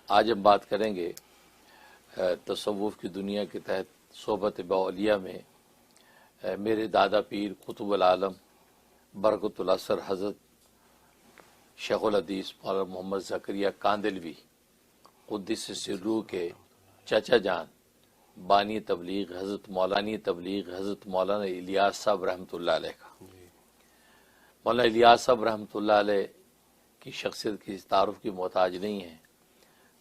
آج ہم بات کریں گے تصوف کی دنیا کے تحت صحبت باولیاء میں میرے دادا پیر قطب العالم برکت الاثر حضرت شیخ الحدیث مولانا محمد زکریا کاندلوی قدس سرہ کے چچا جان بانی تبلیغ حضرت مولانا الیاس صاحب رحمۃ اللہ علیہ کا مولانا الیاس صاحب رحمۃ اللہ علیہ کی شخصیت کی تعارف کی محتاج نہیں ہے۔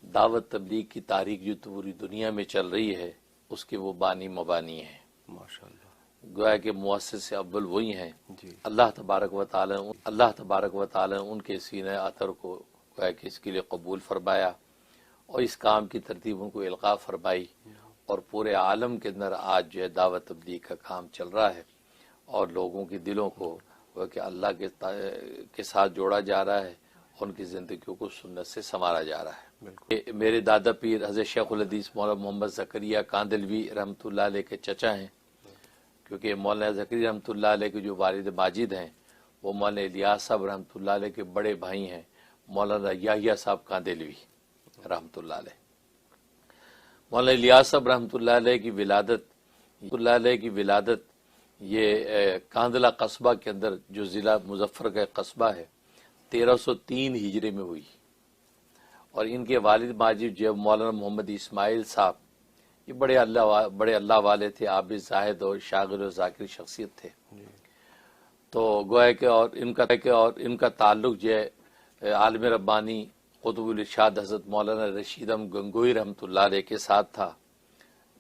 دعوت تبلیغ کی تاریخ جو پوری دنیا میں چل رہی ہے اس کے وہ بانی مبانی ہیں، ماشاءاللہ۔ گویا کہ مؤسس اول وہی ہیں۔ اللہ تبارک و تعالی ان کے سینہ عطر کو گویا کہ اس کے لیے قبول فرمایا اور اس کام کی ترتیب ان کو القاء فرمائی، اور پورے عالم کے اندر آج جو ہے دعوت تبلیغ کا کام چل رہا ہے اور لوگوں کے دلوں کو گویا کہ اللہ کے ساتھ جوڑا جا رہا ہے، ان کی زندگیوں کو سنت سے سنوارا جا رہا ہے۔ میرے دادا پیر حضرت شیخ الحدیث مولانا محمد زکریا کاندلوی رحمۃ اللہ علیہ کے چچا ہیں، کیونکہ مولانا زکریا رحمۃ اللہ علیہ کے جو والد ماجد ہیں وہ مولانا الیاس صاحب رحمۃ اللہ علیہ کے بڑے بھائی ہیں مولانا یحییٰ صاحب کاندلوی رحمۃ اللہ علیہ۔ مولانا الیاس صاحب رحمۃ اللہ علیہ کی ولادت یہ کاندلہ قصبہ کے اندر جو ضلع مظفر کا قصبہ ہے 1303 ہجری میں ہوئی، اور ان کے والد ماجد جو مولانا محمد اسماعیل صاحب یہ بڑے اللہ والے تھے، عابد زاہد اور شاغل و ذاکر شخصیت تھے۔ تو گویا کہ اور ان کا تعلق جو ہے عالم ربانی قطب الارشاد حضرت مولانا رشیدم گنگوئی رحمۃ اللہ علیہ کے ساتھ تھا،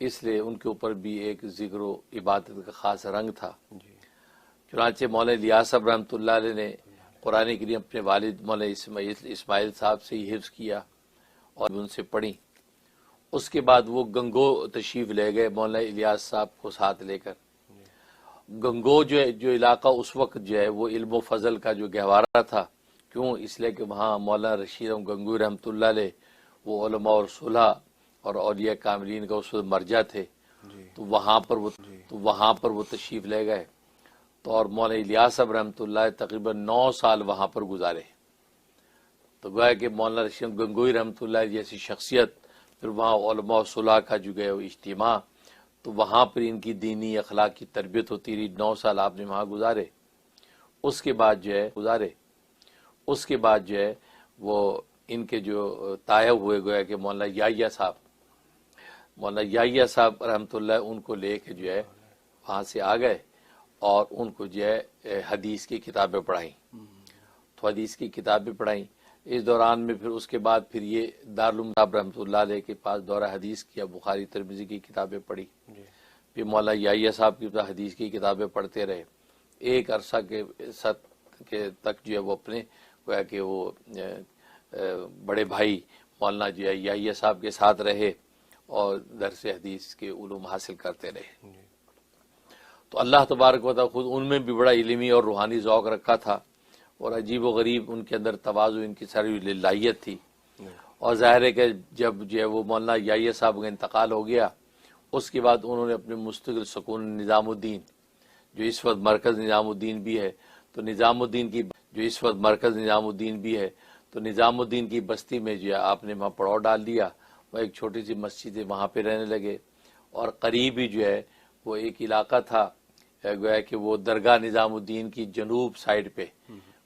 اس لیے ان کے اوپر بھی ایک ذکر و عبادت کا خاص رنگ تھا۔ چنانچہ مولانا الیاس صاحب رحمۃ اللہ علیہ نے قرآن کریم اپنے والد مولانا اسماعیل صاحب سے ہی حفظ کیا اور ان سے پڑھی۔ اس کے بعد وہ گنگو تشریف لے گئے مولانا الیاس صاحب کو ساتھ لے کر۔ گنگو جو علاقہ اس وقت جو ہے وہ علم و فضل کا جو گہوارہ تھا، کیوں؟ اس لیے کہ وہاں مولانا رشیدم گنگوئی رحمۃ اللہ علیہ وہ علماء اور صلحاء اور اولیاء کاملین کا اس وقت مرجع تھے، تو وہاں پر وہ تشریف لے گئے۔ تو اور مولانا الیاس صاحب رحمۃ اللہ تقریباً 9 سال وہاں پر گزارے۔ تو گویا کہ مولانا رشیدم گنگوئی رحمۃ اللہ جیسی شخصیت، پھر وہاں علماء و صلحاء کا جو گئے اجتماع، تو وہاں پر ان کی دینی اخلاق کی تربیت ہوتی رہی۔ 9 سال آپ نے وہاں گزارے۔ اس کے بعد جو ہے وہ ان کے جو طائب ہوئے گویا کہ مولانا یحییٰ صاحب رحمۃ اللہ ان کو لے کے جو ہے وہاں سے آ گئے اور ان کو جو ہے حدیث کی کتابیں پڑھائیں۔ تو حدیث کی کتابیں پڑھائیں، اس دوران میں پھر اس کے بعد پھر یہ دارالعلوم صاحب رحمۃ اللہ علیہ کے پاس دورہ حدیث کیا، بخاری ترمذی کی کتابیں پڑھی۔ پھر مولانا یحییٰ صاحب کی حدیث کی کتابیں پڑھتے رہے۔ ایک عرصہ کے تک جو ہے وہ اپنے گویا کہ وہ بڑے بھائی مولانا جو ہے یحییٰ صاحب کے ساتھ رہے اور درس حدیث کے علوم حاصل کرتے رہے۔ تو اللہ تبارک و تعالیٰ خود ان میں بھی بڑا علمی اور روحانی ذوق رکھا تھا، اور عجیب و غریب ان کے اندر تواضع، ان کی ساری للہیت تھی۔ اور ظاہر ہے کہ جب جو ہے وہ مولانا یحییٰ صاحب کا انتقال ہو گیا، اس کے بعد انہوں نے اپنے مستقل سکون نظام الدین جو اس وقت مرکز نظام الدین بھی ہے، تو نظام الدین کی بستی میں جو ہے آپ نے وہاں پڑاؤ ڈال دیا۔ وہ ایک چھوٹی سی مسجد ہے، وہاں پہ رہنے لگے، اور قریب ہی جو ہے وہ ایک علاقہ تھا گویا کہ وہ درگاہ نظام الدین کی جنوب سائڈ پہ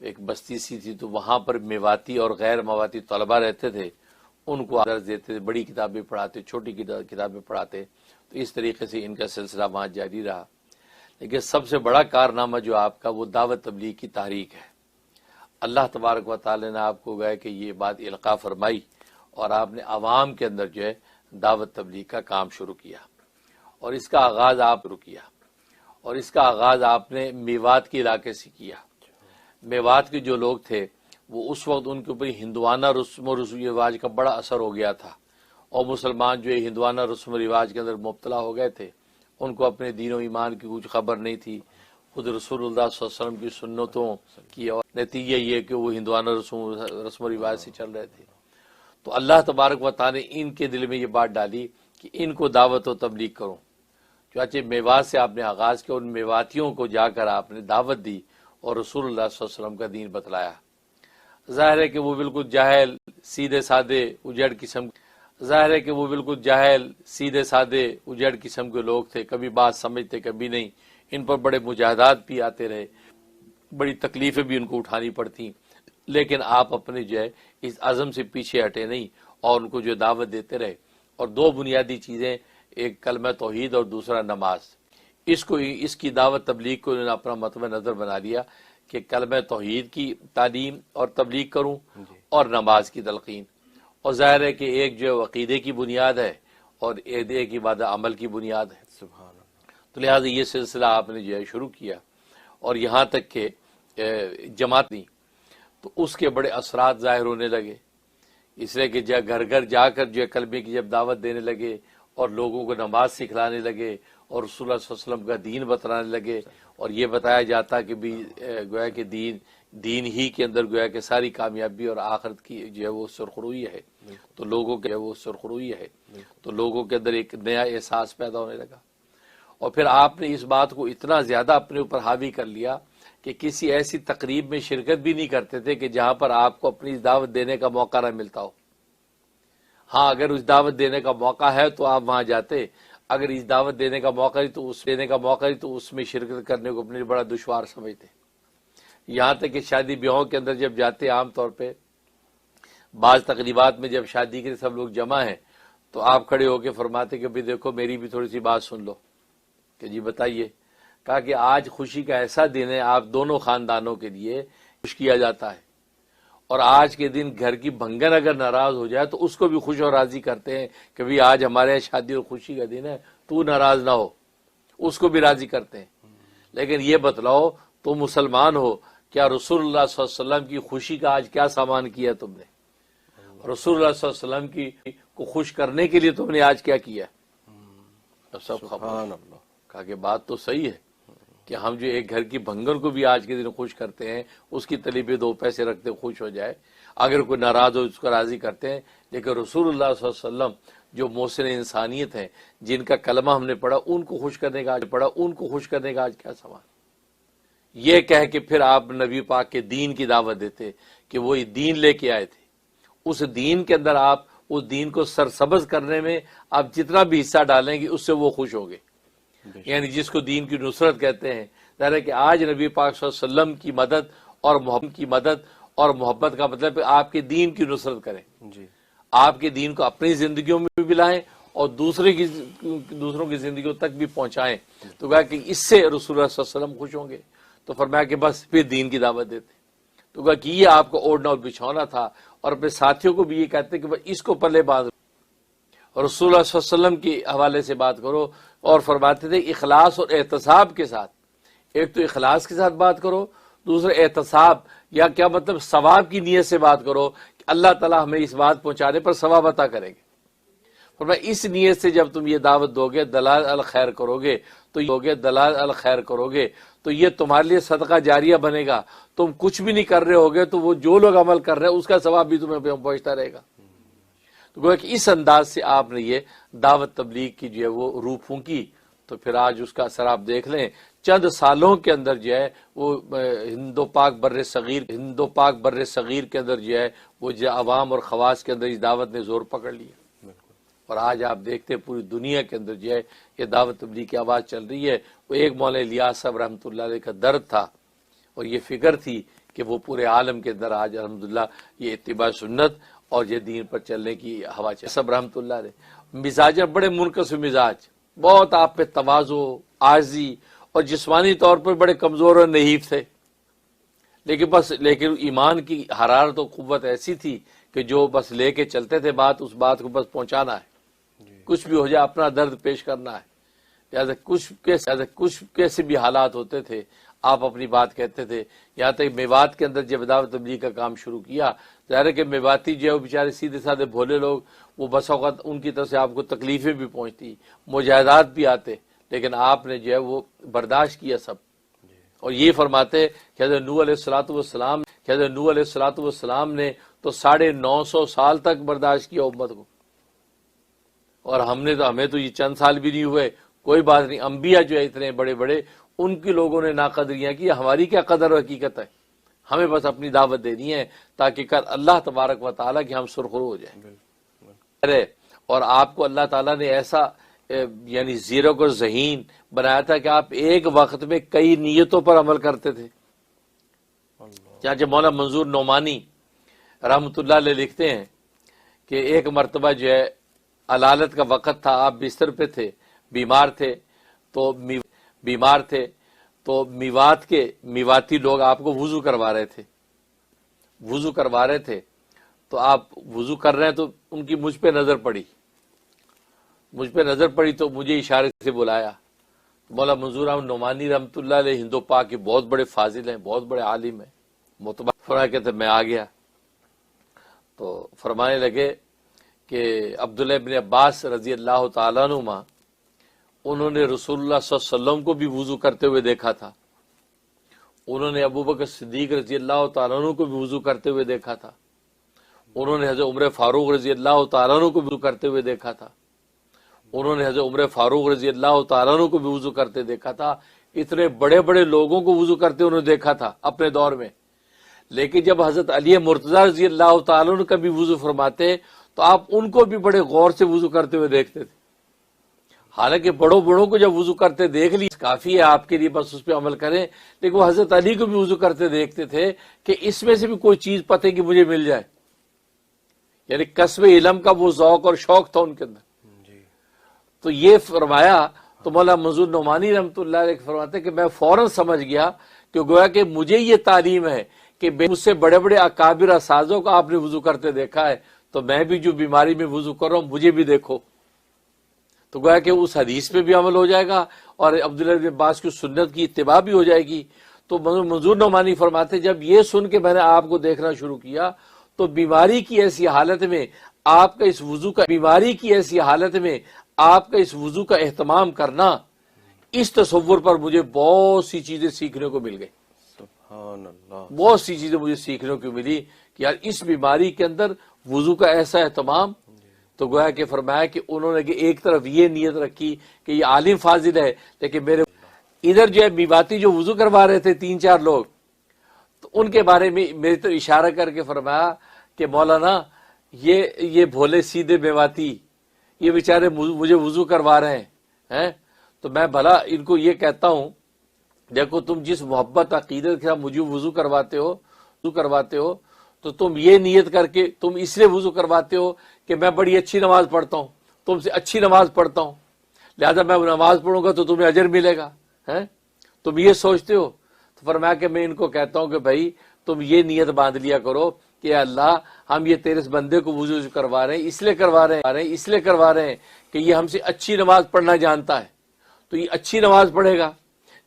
ایک بستی سی تھی، تو وہاں پر میواتی اور غیر مواتی طلبہ رہتے تھے، ان کو درس دیتے تھے، بڑی کتابیں پڑھاتے، چھوٹی کتابیں پڑھاتے۔ تو اس طریقے سے ان کا سلسلہ وہاں جاری رہا۔ لیکن سب سے بڑا کارنامہ جو آپ کا وہ دعوت تبلیغ کی تحریک ہے۔ اللہ تبارک و تعالی نے آپ کو گویا کہ یہ بات القاء فرمائی اور آپ نے عوام کے اندر جو ہے دعوت تبلیغ کا کام شروع کیا، اور اس کا آغاز آپ نے میوات کے علاقے سے کیا۔ میوات کے جو لوگ تھے وہ اس وقت ان کے اوپر ہندوانہ رسم و رواج کا بڑا اثر ہو گیا تھا، اور مسلمان جو ہے ہندوانہ رسم و رواج کے اندر مبتلا ہو گئے تھے، ان کو اپنے دین و ایمان کی کچھ خبر نہیں تھی، خود رسول اللہ صلی اللہ علیہ وسلم کی سنتوں کی، اور نتیجہ یہ کہ وہ ہندوانہ رسم و رواج سے چل رہے تھے۔ تو اللہ تبارک و تعالی نے ان کے دل میں یہ بات ڈالی کہ ان کو دعوت و تبلیغ کرو۔ چنانچہ میوات سے آپ نے آغاز کیا، ان میواتیوں کو جا کر آپ نے دعوت دی اور رسول اللہ صلی اللہ علیہ وسلم کا دین بتلایا۔ ظاہر ہے کہ وہ بالکل جاہل سیدھے سادے اجڑ قسم ظاہر ہے کہ وہ بالکل جاہل سیدھے سادے اجڑ قسم کے لوگ تھے، کبھی بات سمجھتے کبھی نہیں، ان پر بڑے مجاہدات بھی آتے رہے، بڑی تکلیفیں بھی ان کو اٹھانی پڑتی، لیکن آپ اپنے جو ہے اس عزم سے پیچھے ہٹے نہیں اور ان کو جو دعوت دیتے رہے۔ اور دو بنیادی چیزیں، ایک کلمہ توحید اور دوسرا نماز، اس کی دعوت تبلیغ کو انہوں نے اپنا مطمع نظر بنا لیا کہ کلمہ توحید کی تعلیم اور تبلیغ کروں اور نماز کی تلقین، اور ظاہر ہے کہ ایک جو عقیدے کی بنیاد ہے اور ایک عبادت عمل کی بنیاد ہے۔ سبحان اللہ۔ تو لہٰذا یہ سلسلہ آپ نے جو ہے شروع کیا اور یہاں تک کہ جماعت دی تو اس کے بڑے اثرات ظاہر ہونے لگے، اس لیے کہ جب گھر گھر جا کر جو ہے کلمے کی جب دعوت دینے لگے اور لوگوں کو نماز سکھلانے لگے اور رسول اللہ صلی اللہ علیہ وسلم کا دین بتلانے لگے، اور یہ بتایا جاتا کہ بھی گویا کہ دین ہی کے اندر گویا کہ ساری کامیابی اور آخرت کی جو ہے وہ سرخروئی ہے، تو لوگوں کے وہ سرخروئی ہے، تو لوگوں کے اندر ایک نیا احساس پیدا ہونے لگا۔ اور پھر آپ نے اس بات کو اتنا زیادہ اپنے اوپر حاوی کر لیا کہ کسی ایسی تقریب میں شرکت بھی نہیں کرتے تھے کہ جہاں پر آپ کو اپنی دعوت دینے کا موقع نہ ملتا ہو۔ ہاں اگر اس دعوت دینے کا موقع ہے تو آپ وہاں جاتے، اگر اس دعوت دینے کا موقع نہیں تو اس میں شرکت کرنے کو اپنے بڑا دشوار سمجھتے۔ یہاں تک کہ شادی بیاہوں کے اندر جب جاتے، عام طور پہ بعض تقریبات میں جب شادی کے سب لوگ جمع ہیں تو آپ کھڑے ہو کے فرماتے کہ بھی دیکھو میری بھی تھوڑی سی بات سن لو، کہ جی بتائیے۔ کہا کہ آج خوشی کا ایسا دن ہے، آپ دونوں خاندانوں کے لیے خوش کیا جاتا ہے، اور آج کے دن گھر کی بھنگن اگر ناراض ہو جائے تو اس کو بھی خوش اور راضی کرتے ہیں کہ بھی آج ہمارے یہاں شادی اور خوشی کا دن ہے، تو ناراض نہ ہو، اس کو بھی راضی کرتے ہیں۔ لیکن یہ بتلاؤ تم مسلمان ہو، کیا رسول اللہ صلی اللہ علیہ وسلم کی خوشی کا آج کیا سامان کیا تم نے؟ رسول اللہ صلی اللہ علیہ وسلم کو خوش کرنے کے لیے تم نے آج کیا کیا؟ سب خبر۔ کہا کہ بات تو صحیح ہے کہ ہم جو ایک گھر کی بھنگن کو بھی آج کے دن خوش کرتے ہیں، اس کی تلی پہ 2 پیسے رکھتے خوش ہو جائے، اگر کوئی ناراض ہو اس کو راضی کرتے ہیں، لیکن رسول اللہ صلی اللہ علیہ وسلم جو محسن انسانیت ہیں، جن کا کلمہ ہم نے پڑھا، ان کو خوش کرنے کا آج کیا سوال؟ یہ کہہ کے پھر آپ نبی پاک کے دین کی دعوت دیتے کہ وہ دین لے کے آئے تھے، اس دین کے اندر آپ اس دین کو سرسبز کرنے میں آپ جتنا بھی حصہ ڈالیں گے اس سے وہ خوش ہوں گے، یعنی جس کو دین کی نصرت کہتے ہیں۔ ظاہر ہے کہ آج نبی پاک صلی اللہ علیہ وسلم کی مدد اور محبت کا مطلب ہے آپ کے دین کی نصرت کریں، آپ کے دین کو اپنی زندگیوں میں بھی لائیں اور دوسروں کی زندگیوں تک بھی پہنچائیں، تو کہا کہ اس سے رسول اللہ صلی اللہ علیہ وسلم خوش ہوں گے۔ تو فرمایا کہ بس پھر دین کی دعوت دیتے، تو کہا کہ یہ آپ کو اوڑھنا اور بچھونا تھا، اور اپنے ساتھیوں کو بھی یہ کہتے کہ بس اس کو پلے باندھ اور رسول اللہ صلی اللہ علیہ وسلم کے حوالے سے بات کرو، اور فرماتے تھے اخلاص اور احتساب کے ساتھ، ایک تو اخلاص کے ساتھ بات کرو، دوسرا احتساب یا کیا مطلب ثواب کی نیت سے بات کرو کہ اللہ تعالیٰ ہمیں اس بات پہنچانے پر ثواب عطا کریں گے۔ فرمایا اس نیت سے جب تم یہ دعوت دو گے، دلال الخیر کرو گے تو یہ تمہارے لیے صدقہ جاریہ بنے گا، تم کچھ بھی نہیں کر رہے ہوگے تو وہ جو لوگ عمل کر رہے ہیں اس کا ثواب بھی تمہیں پہنچتا رہے گا۔ تو گویا کہ اس انداز سے آپ نے یہ دعوت تبلیغ کی جو ہے وہ روح پھونکی، تو پھر آج اس کا اثر آپ دیکھ لیں، چند سالوں کے اندر جو ہے وہ ہند و پاک بر صغیر کے اندر جو ہے وہ جو عوام اور خواص کے اندر اس دعوت نے زور پکڑ لیا، اور آج آپ دیکھتے پوری دنیا کے اندر جو ہے یہ دعوت تبلیغ کی آواز چل رہی ہے۔ وہ ایک مولانا الیاس صاحب رحمۃ اللہ علیہ کا درد تھا اور یہ فکر تھی کہ وہ پورے عالم کے اندر آج الحمدللہ یہ اتباع سنت اور یہ دین پر چلنے کی ہوا چل سب رحمۃ اللہ علیہ مزاج بڑے منکسر مزاج، بہت آپ پہ تواضع، عاجزی اور جسمانی طور پر بڑے کمزور اور نحیف تھے، لیکن ایمان کی حرارت و قوت ایسی تھی کہ جو بس لے کے چلتے تھے اس بات کو بس پہنچانا ہے، کچھ بھی ہو جائے اپنا درد پیش کرنا ہے، لہٰذا کچھ کیسے بھی حالات ہوتے تھے آپ اپنی بات کہتے تھے۔ یہاں تک میوات کے اندر جب دعوت تبلیغ کا کام شروع کیا، ظاہر ہے کہ میواتی جو ہے وہ بیچارے سیدھے سادھے بھولے لوگ، وہ بس اوقات ان کی طرف سے آپ کو تکلیفیں بھی پہنچتی، مجاہدات بھی آتے، لیکن آپ نے جو ہے وہ برداشت کیا سب، اور یہ فرماتے کہ حضرت نوح علیہ السلام نے تو 950 سال تک برداشت کیا امت کو، اور ہمیں تو یہ چند سال بھی نہیں ہوئے، کوئی بات نہیں، انبیاء جو ہے اتنے بڑے بڑے ان کی لوگوں نے ناقدریاں کی، ہماری کیا قدر و حقیقت ہے ہمیں بس اپنی دعوت دینی ہے تاکہ کل اللہ تبارک و تعالیٰ کی ہم سرخرو ہو جائیں. اور آپ کو اللہ تعالیٰ نے ایسا یعنی زیرک اور ذہین بنایا تھا کہ آپ ایک وقت میں کئی نیتوں پر عمل کرتے تھے. چنانچہ مولانا منظور نعمانی رحمۃ اللہ علیہ لکھتے ہیں کہ ایک مرتبہ جو ہے علالت کا وقت تھا، آپ بستر پہ تھے، بیمار تھے تو میواتی لوگ آپ کو وضو کروا رہے تھے تو آپ وضو کر رہے ہیں تو ان کی مجھ پہ نظر پڑی تو مجھے اشارے سے بلایا. مولانا منظور احمد نعمانی رحمۃ اللہ علیہ ہند و پاک کے بہت بڑے فاضل ہیں، بہت بڑے عالم ہیں، معتبر. فرمایا کہتے میں آ گیا تو فرمانے لگے کہ عبداللہ ابن عباس رضی اللہ تعالیٰ عنہما انہوں نے رسول اللہ صلی اللہ علیہ وسلم کو بھی وضو کرتے ہوئے دیکھا تھا، انہوں نے ابوبکر صدیق رضی اللہ تعالیٰ عنہ کو بھی وضو کرتے ہوئے دیکھا تھا، انہوں نے حضرت عمر فاروق رضی اللہ تعالیٰ عنہ کو بھی وضو کرتے ہوئے دیکھا تھا، انہوں نے حضرت عمر فاروق رضی اللہ تعالیٰ عنہ کو بھی وضو کرتے دیکھا تھا. اتنے بڑے بڑے لوگوں کو وضو کرتے انہوں نے دیکھا تھا اپنے دور میں. لیکن جب حضرت علی مرتضیٰ رضی اللہ تعالیٰ عنہ کا بھی وضو فرماتے تو آپ ان کو بھی بڑے غور سے وضو کرتے ہوئے دیکھتے تھے. حالانکہ بڑوں کو جب وضو کرتے دیکھ لی کافی ہے آپ کے لیے، بس اس پہ عمل کریں. لیکن وہ حضرت علی کو بھی وضو کرتے دیکھتے تھے کہ اس میں سے بھی کوئی چیز پتہ کہ مجھے مل جائے. یعنی کسب علم کا وہ ذوق اور شوق تھا ان کے اندر. تو یہ فرمایا تو مولانا منظور نعمانی رحمۃ اللہ علیہ فرماتے کہ میں فوراً سمجھ گیا کہ گویا کہ مجھے یہ تعلیم ہے کہ مجھ سے بڑے بڑے اکابر اساتذوں کو آپ نے وضو کرتے دیکھا ہے تو میں بھی جو بیماری میں وضو کر رہا ہوں مجھے بھی دیکھو. تو گویا کہ اس حدیث پہ بھی عمل ہو جائے گا اور عبداللہ بن عباس کی سنت کی اتباع بھی ہو جائے گی. تو منظور نعمانی فرماتے جب یہ سن کے میں نے آپ کو دیکھنا شروع کیا تو بیماری کی ایسی حالت میں آپ کا اس وضو کا اہتمام کرنا، اس تصور پر مجھے بہت سی چیزیں سیکھنے کو مل گئی. سبحان اللہ. بہت سی چیزیں مجھے سیکھنے کو ملی کہ یار اس بیماری کے اندر وضو کا ایسا اہتمام. تو گویا کہ فرمایا کہ انہوں نے ایک طرف یہ نیت رکھی کہ یہ عالم فاضل ہے، لیکن میرے ادھر جو ہے میواتی جو وضو کروا رہے تھے 3-4 لوگ، تو ان کے بارے میں میری تو اشارہ کر کے فرمایا کہ مولانا یہ بھولے سیدھے میواتی یہ بیچارے مجھے وضو کروا رہے ہیں. تو میں بھلا ان کو یہ کہتا ہوں دیکھو تم جس محبت عقیدت کے ساتھ مجھے وضو کرواتے ہو تو تم یہ نیت کر کے تم اس لیے وضو کرواتے ہو کہ میں بڑی اچھی نماز پڑھتا ہوں، تم سے اچھی نماز پڑھتا ہوں، لہذا میں نماز پڑھوں گا تو تمہیں اجر ملے گا. تم یہ سوچتے ہو. تو فرمایا کہ میں ان کو کہتا ہوں کہ بھائی تم یہ نیت باندھ لیا کرو کہ اللہ ہم یہ تیرے اس بندے کو وضو کروا رہے ہیں اس لیے کروا رہے ہیں کہ یہ ہم سے اچھی نماز پڑھنا جانتا ہے، تو یہ اچھی نماز پڑھے گا.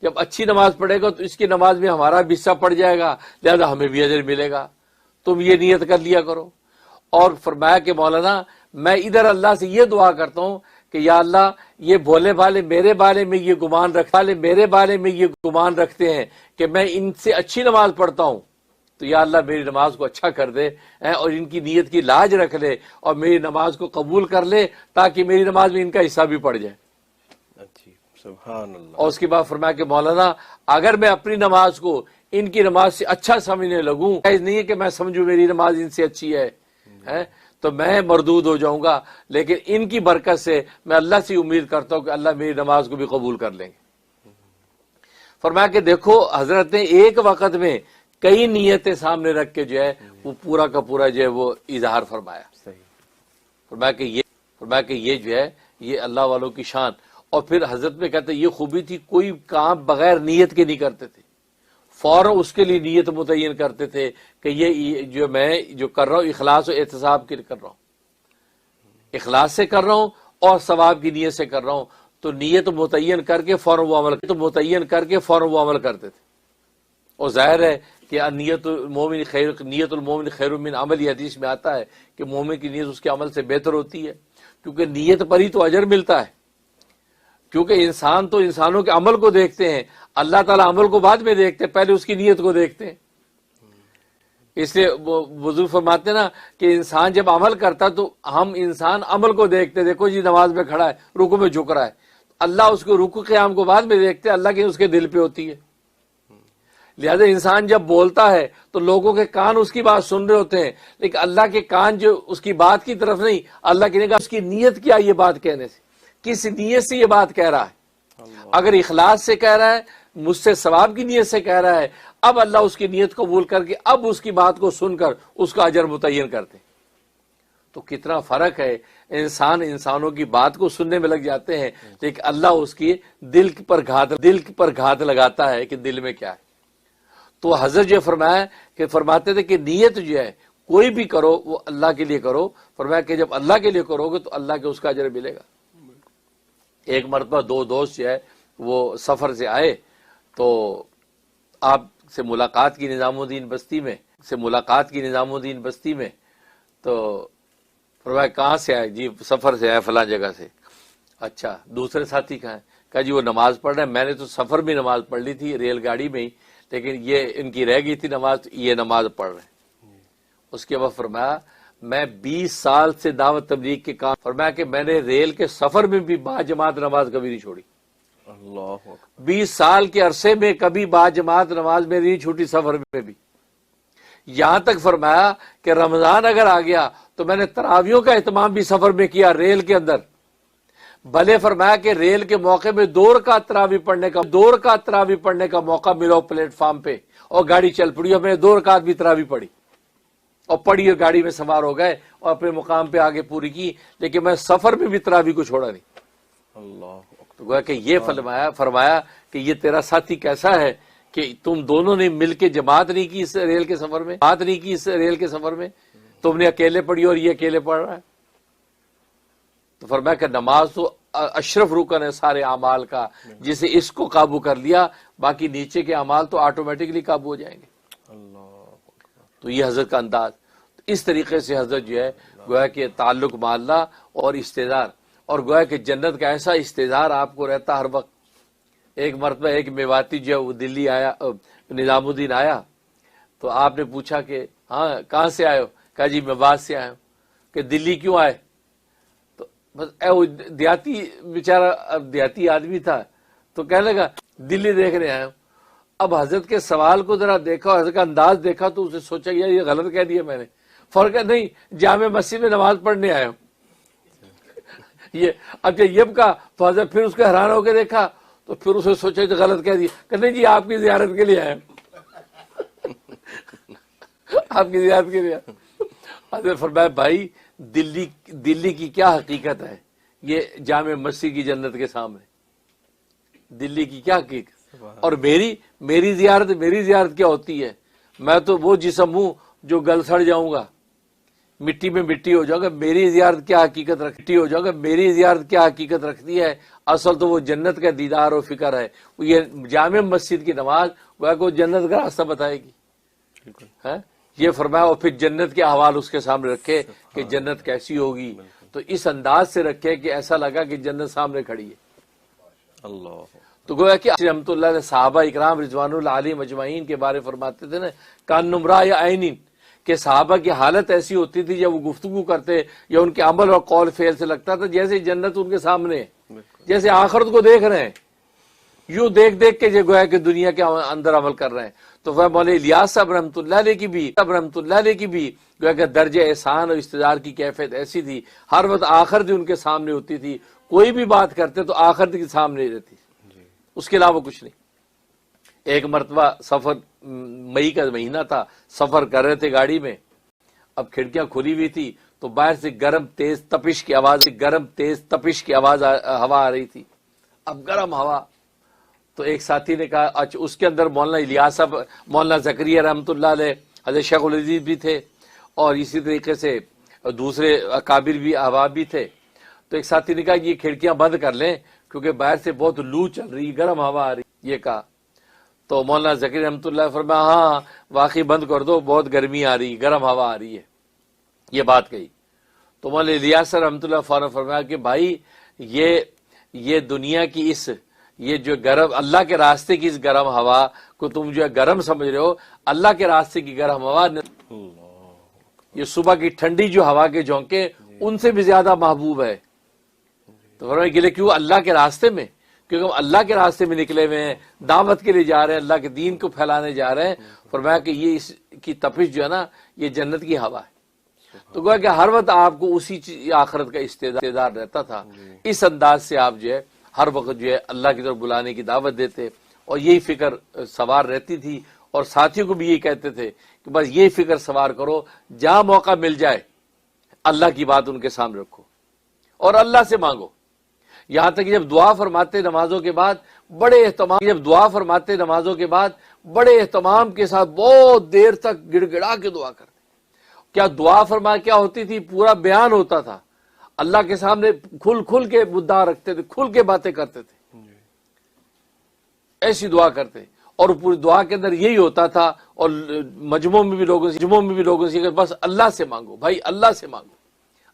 جب اچھی نماز پڑھے گا تو اس کی نماز میں ہمارا بھی حصہ پڑ جائے گا، لہذا ہمیں بھی اجر ملے گا. تم یہ نیت کر لیا کرو. اور فرمایا کہ مولانا میں ادھر اللہ سے یہ دعا کرتا ہوں کہ یا اللہ یہ بھولے بھالے میرے بارے میں یہ گمان رکھتے ہیں کہ میں ان سے اچھی نماز پڑھتا ہوں، تو یا اللہ میری نماز کو اچھا کر دے اور ان کی نیت کی لاج رکھ لے اور میری نماز کو قبول کر لے تاکہ میری نماز میں ان کا حصہ بھی پڑ جائے. سبحان اللہ. اور اس کے بعد فرمایا کہ مولانا اگر میں اپنی نماز کو ان کی نماز سے اچھا سمجھنے لگوں، نہیں ہے کہ میں سمجھوں میری نماز ان سے اچھی ہے تو میں مردود ہو جاؤں گا، لیکن ان کی برکت سے میں اللہ سے امید کرتا ہوں کہ اللہ میری نماز کو بھی قبول کر لیں گے. فرمایا کہ دیکھو حضرت نے ایک وقت میں کئی نیتیں سامنے رکھ کے جو ہے وہ پورا کا پورا جو ہے وہ اظہار فرمایا. فرمایا کہ یہ جو ہے یہ اللہ والوں کی شان. اور پھر حضرت میں کہتے ہیں یہ خوبی تھی کوئی کام بغیر نیت کے نہیں کرتے تھے، فوراً اس کے لیے نیت متعین کرتے تھے کہ یہ جو میں جو کر رہا ہوں اخلاص و احتساب کے لیے کر رہا ہوں، اخلاص سے کر رہا ہوں اور ثواب کی نیت سے کر رہا ہوں. تو نیت متعین کر کے فوراً وہ عمل کرتے تھے. اور ظاہر ہے کہ نیت المومن خیر من عمل، حدیث میں آتا ہے کہ مومن کی نیت اس کے عمل سے بہتر ہوتی ہے، کیونکہ نیت پر ہی تو اجر ملتا ہے. کیونکہ انسان تو انسانوں کے عمل کو دیکھتے ہیں، اللہ تعالیٰ عمل کو بعد میں دیکھتے ہیں، پہلے اس کی نیت کو دیکھتے ہیں. اس لیے بزرگ فرماتے ہیں نا کہ انسان جب عمل کرتا تو ہم انسان عمل کو دیکھتے، دیکھو جی نماز میں کھڑا ہے، رکوع میں جھک رہا ہے، اللہ اس کو رکوع قیام کو بعد میں دیکھتے، اللہ کی اس کے دل پہ ہوتی ہے. لہذا انسان جب بولتا ہے تو لوگوں کے کان اس کی بات سن رہے ہوتے ہیں، لیکن اللہ کے کان جو اس کی بات کی طرف نہیں، اللہ کی نگاہ اس کی نیت کیا یہ بات کہنے سے، کس نیت سے یہ بات کہہ رہا ہے۔ اگر اخلاص سے کہہ رہا ہے، مجھ سے ثواب کی نیت سے کہہ رہا ہے، اب اللہ اس کی نیت قبول کر کے اب اس کی بات کو سن کر اس کا اجر متعین کرتے ہیں۔ تو کتنا فرق ہے، انسانوں کی بات کو سننے میں لگ جاتے ہیں، لیکن اللہ اس کی دل پر گھات لگاتا ہے کہ دل میں کیا ہے۔ تو حضرت جو فرماتے تھے کہ نیت جو ہے کوئی بھی کرو وہ اللہ کے لیے کرو، فرمایا کہ جب اللہ کے لیے کرو گے تو اللہ کے اس کا اجر ملے گا۔ ایک مرتبہ دو دوست جو ہے وہ سفر سے آئے تو آپ سے ملاقات کی نظام الدین بستی میں، تو فرمایا کہاں سے آئے؟ جی سفر سے آئے فلاں جگہ سے۔ اچھا دوسرے ساتھی کہاں ہیں؟ کہا جی وہ نماز پڑھ رہے ہیں، میں نے تو سفر میں نماز پڑھ لی تھی ریل گاڑی میں ہی، لیکن یہ ان کی رہ گئی تھی نماز، یہ نماز پڑھ رہے ہیں۔ اس کے بعد فرمایا میں 20 سال سے دعوت تبلیغ کے کام، فرمایا کہ میں نے ریل کے سفر میں بھی با جماعت نماز کبھی نہیں چھوڑی۔ 20 سال کے عرصے میں کبھی با جماعت نماز میری نہیں چھوٹی، سفر میں بھی۔ یہاں تک فرمایا کہ رمضان اگر آ گیا تو میں نے تراویحوں کا اہتمام بھی سفر میں کیا ریل کے اندر، بھلے فرمایا کہ ریل کے موقع میں 2 رکعت تراویح پڑھنے کا موقع ملا پلیٹ فارم پہ اور گاڑی چل پڑی اور میں نے 2 رکعت بھی تراویح پڑھی اور پڑھی اور گاڑی میں سوار ہو گئے اور اپنے مقام پہ آگے پوری کی، لیکن میں سفر میں بھی تراویح کو چھوڑا نہیں۔ اللہ تو گویا کہ یہ فرمایا کہ یہ تیرا ساتھی کیسا ہے کہ تم دونوں نے مل کے جماعت نہیں کی اس ریل کے سفر میں، تم نے اکیلے پڑھی اور یہ اکیلے پڑھ رہا ہے۔ تو فرمایا کہ نماز تو اشرف رکن ہے سارے اعمال کا، جسے اس کو قابو کر لیا باقی نیچے کے اعمال تو آٹومیٹکلی قابو ہو جائیں گے۔ تو یہ حضرت کا انداز، اس طریقے سے حضرت جو ہے گویا کہ تعلق مع اللہ اور استعدار، اور گویا کہ جنت کا ایسا استعدار آپ کو رہتا ہر وقت۔ ایک مرتبہ ایک میواتی جو ہے وہ دلی آیا، نظام الدین آیا، تو آپ نے پوچھا کہ ہاں کہاں سے آئے ہو؟ کہا جی میوات سے آئے ہوں۔ کہ دلی کیوں آئے؟ تو بس وہ دیہاتی آدمی تھا تو کہنے لگا دلی دیکھنے آیا ہوں۔ اب حضرت کے سوال کو ذرا دیکھا، حضرت کا انداز دیکھا تو اسے سوچا یار یہ غلط کہہ دیا میں نے، فرق ہے نہیں جامع مسجد میں نماز پڑھنے آئے ہوں۔ یہ اب جب یہ کہا تو حضرت پھر اس کو حیران ہو کے دیکھا تو پھر اسے سوچا کہ غلط کہہ دیا، کہتے جی آپ کی زیارت کے لیے آئے آپ کی زیارت کے لیے۔ حضرت فرمایا بھائی دلی کی کیا حقیقت ہے یہ جامع مسجد کی جنت کے سامنے، دلی کی کیا حقیقت؟ اور میری زیارت کیا ہوتی ہے؟ میں تو وہ جسم ہوں جو گل سڑ جاؤں گا، مٹی میں مٹی ہو جاؤں گا، میری زیارت کیا حقیقت رکھتی ہے؟ اصل تو وہ جنت کا دیدار و فکر ہے۔ یہ جامع مسجد کی نماز وہ جنت کا راستہ بتائے گی۔ یہ فرمایا اور پھر جنت کے احوال اس کے سامنے رکھے کہ جنت کیسی ہوگی، تو اس انداز سے رکھے کہ ایسا لگا کہ جنت سامنے کھڑی ہے۔ اللہ تو گویا کہ رحمۃ اللہ علیہ صحابہ اکرام رضوان اللہ علیہم اجمعین کے بارے فرماتے تھے نا کان نمرا یا عینین، کہ صحابہ کی حالت ایسی ہوتی تھی جب وہ گفتگو کرتے یا ان کے عمل اور قول فعل سے لگتا تھا جیسے جنت ان کے سامنے ہے، جیسے آخرت کو دیکھ رہے ہیں، یوں دیکھ کے گویا کہ دنیا کے اندر عمل کر رہے ہیں۔ تو وہ مولانا الیاس صاحب رحمۃ اللہ علیہ کی بھی گویا کہ درجہ احسان اور استدار کی کیفیت ایسی تھی، ہر وقت آخرت ان کے سامنے ہوتی تھی، کوئی بھی بات کرتے تو آخرت کے سامنے رہتی، اس کے علاوہ کچھ نہیں۔ ایک مرتبہ سفر، مئی کا مہینہ تھا، سفر کر رہے تھے گاڑی میں، اب کھڑکیاں کھلی ہوئی تھی تو باہر سے گرم تیز تپش کی آواز ہوا آ رہی تھی۔ اب گرم ہوا، تو ایک ساتھی نے کہا اچھا، اس کے اندر مولانا الیاس صاحب، مولانا زکریا رحمۃ اللہ علیہ، حضرت شیخ العزیز بھی تھے اور اسی طریقے سے دوسرے اکابر بھی احباب بھی تھے۔ تو ایک ساتھی نے کہا یہ کھڑکیاں بند کر لیں کیونکہ باہر سے بہت لو چل رہی، گرم ہوا آ رہی، یہ کہا۔ تو مولانا زکریا رحمۃ اللہ فرمایا ہاں واقعی بند کر دو، بہت گرمی آ رہی، گرم ہوا آ رہی ہے، یہ بات کہی۔ تو مولانا الیاس رحمۃ اللہ فوراً فرمایا کہ بھائی یہ دنیا کی یہ جو گرم، اللہ کے راستے کی اس گرم ہوا کو تم جو ہے گرم سمجھ رہے ہو، اللہ کے راستے کی گرم ہوا یہ صبح کی ٹھنڈی جو ہوا کے جھونکے ان سے بھی زیادہ محبوب ہے۔ تو فرمایا کہ کیوں؟ اللہ کے راستے میں کیونکہ ہم اللہ کے راستے میں نکلے ہوئے ہیں، دعوت کے لیے جا رہے ہیں، اللہ کے دین کو پھیلانے جا رہے ہیں۔ فرمایا کہ یہ اس کی تپش جو ہے نا یہ جنت کی ہوا ہے۔ تو گویا کہ ہر وقت آپ کو اسی آخرت کا استعداد رہتا تھا، اس انداز سے آپ جو ہے ہر وقت جو ہے اللہ کی طرف بلانے کی دعوت دیتے، اور یہی فکر سوار رہتی تھی، اور ساتھیوں کو بھی یہی کہتے تھے کہ بس یہی فکر سوار کرو، جہاں موقع مل جائے اللہ کی بات ان کے سامنے رکھو اور اللہ سے مانگو۔ یہاں تک کہ جب دعا فرماتے نمازوں کے بعد بڑے اہتمام کے ساتھ بہت دیر تک گڑ گڑا کے دعا کرتے۔ کیا دعا فرما کیا ہوتی تھی؟ پورا بیان ہوتا تھا، اللہ کے سامنے کھل کے مدعا رکھتے تھے، کھل کے باتیں کرتے تھے، ایسی دعا کرتے، اور پوری دعا کے اندر یہی ہوتا تھا۔ اور مجموعوں میں بھی لوگوں سے بس اللہ سے مانگو بھائی، اللہ سے مانگو،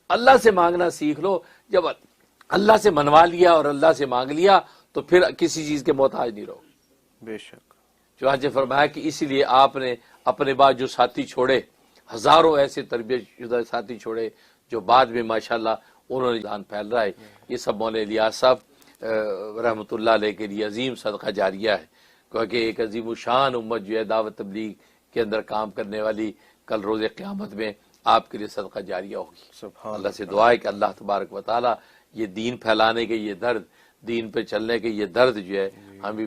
اللہ سے مانگنا سیکھ لو۔ جب اللہ سے منوا لیا اور اللہ سے مانگ لیا تو پھر کسی چیز کے محتاج نہیں رہو۔ بے شک۔ چنانچہ فرمایا کہ اسی لیے آپ نے اپنے بعد جو ساتھی چھوڑے، ہزاروں ایسے تربیت شدہ ساتھی چھوڑے جو بعد میں ماشاءاللہ انہوں نے جان پھیل رہا ہے۔ یہ سب مولانا الیاس صاحب رحمۃ اللہ علیہ کے لیے عظیم صدقہ جاریہ ہے، کیونکہ ایک عظیم الشان امت جو ہے دعوت تبلیغ کے اندر کام کرنے والی کل روز قیامت میں آپ کے لیے صدقہ جاریہ ہوگی۔ سبحان اللہ سے دعا ہے کہ اللہ تبارک و تعالی یہ دین پھیلانے کے یہ درد، دین پہ چلنے کے یہ درد جو ہے ہم بھی